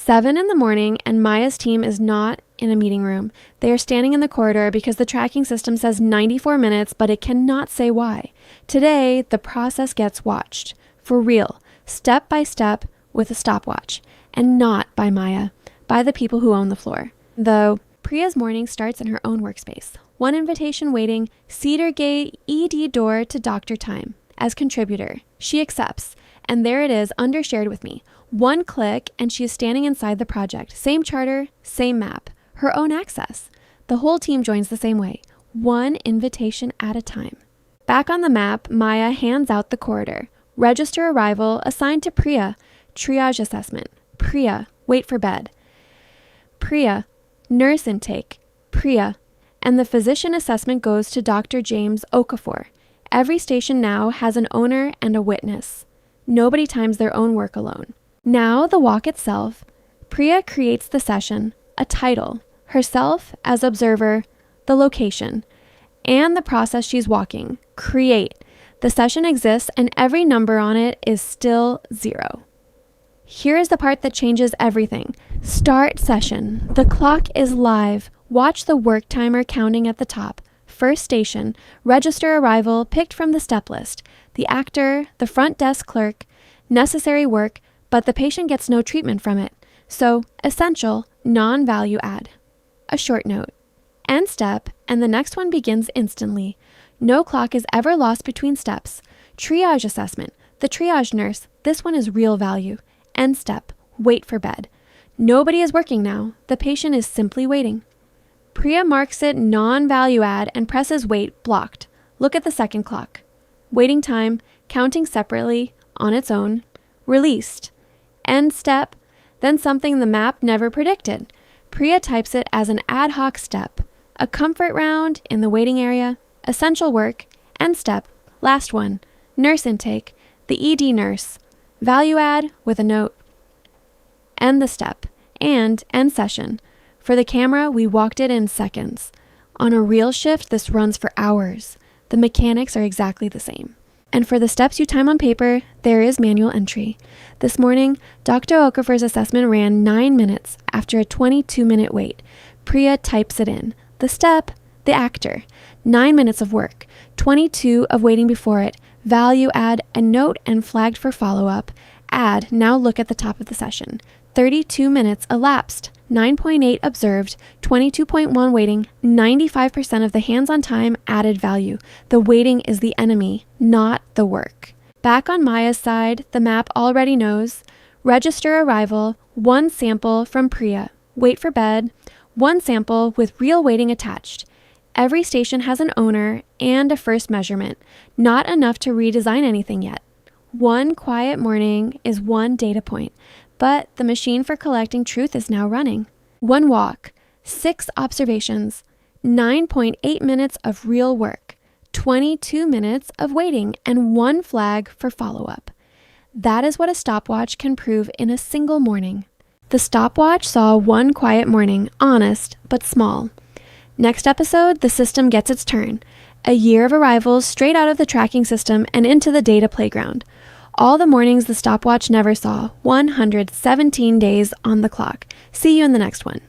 7 in the morning, and Maya's team is not in a meeting room. They are standing in the corridor because the tracking system says 94 minutes, but it cannot say why. Today, the process gets watched. For real, step by step with a stopwatch. And not by Maya, by the people who own the floor. Though, Priya's morning starts in her own workspace. One invitation waiting, Cedar Gate ED door to doctor time. As contributor, she accepts. And there it is, undershared with me. One click, and she is standing inside the project. Same charter, same map. Her own access. The whole team joins the same way. One invitation at a time. Back on the map, Maya hands out the corridor. Register arrival assigned to Priya. Triage assessment. Priya, wait for bed. Priya, nurse intake. Priya. And the physician assessment goes to Dr. James Okafor. Every station now has an owner and a witness. Nobody times their own work alone. Now the walk itself. Priya creates the session, a title, herself as observer, the location, and the process she's walking. Create. The session exists and every number on it is still 0. Here is the part that changes everything. Start session. The clock is live. Watch the work timer counting at the top. First station, register arrival picked from the step list. The actor, the front desk clerk, necessary work, but the patient gets no treatment from it. So, essential, non-value add. A short note. End step, and the next one begins instantly. No clock is ever lost between steps. Triage assessment. The triage nurse. This one is real value. End step. Wait for bed. Nobody is working now. The patient is simply waiting. Priya marks it non-value add and presses wait blocked. Look at the second clock. Waiting time, counting separately, on its own. Released. End step, then something the map never predicted. Priya types it as an ad hoc step. A comfort round in the waiting area. Essential work. End step. Last one. Nurse intake. The ED nurse. Value add with a note. End the step. And end session. For the camera, we walked it in seconds. On a real shift, this runs for hours. The mechanics are exactly the same. And for the steps you time on paper, there is manual entry. This morning, Dr. Okafor's assessment ran 9 minutes after a 22-minute wait. Priya types it in. The step, the actor. 9 minutes of work, 22 of waiting before it. Value add a note and flagged for follow-up. Add, now look at the top of the session. 32 minutes elapsed. 9.8 observed, 22.1 waiting, 95% of the hands-on time added value. The waiting is the enemy, not the work. Back on Maya's side, the map already knows. Register arrival, 1 sample from Priya. Wait for bed, 1 sample with real waiting attached. Every station has an owner and a first measurement. Not enough to redesign anything yet. 1 quiet morning is 1 data point. But the machine for collecting truth is now running. 1 walk, 6 observations, 9.8 minutes of real work, 22 minutes of waiting, and 1 flag for follow-up. That is what a stopwatch can prove in a single morning. The stopwatch saw 1 quiet morning, honest, but small. Next episode, the system gets its turn. A year of arrivals straight out of the tracking system and into the data playground. All the mornings the stopwatch never saw, 117 days on the clock. See you in the next one.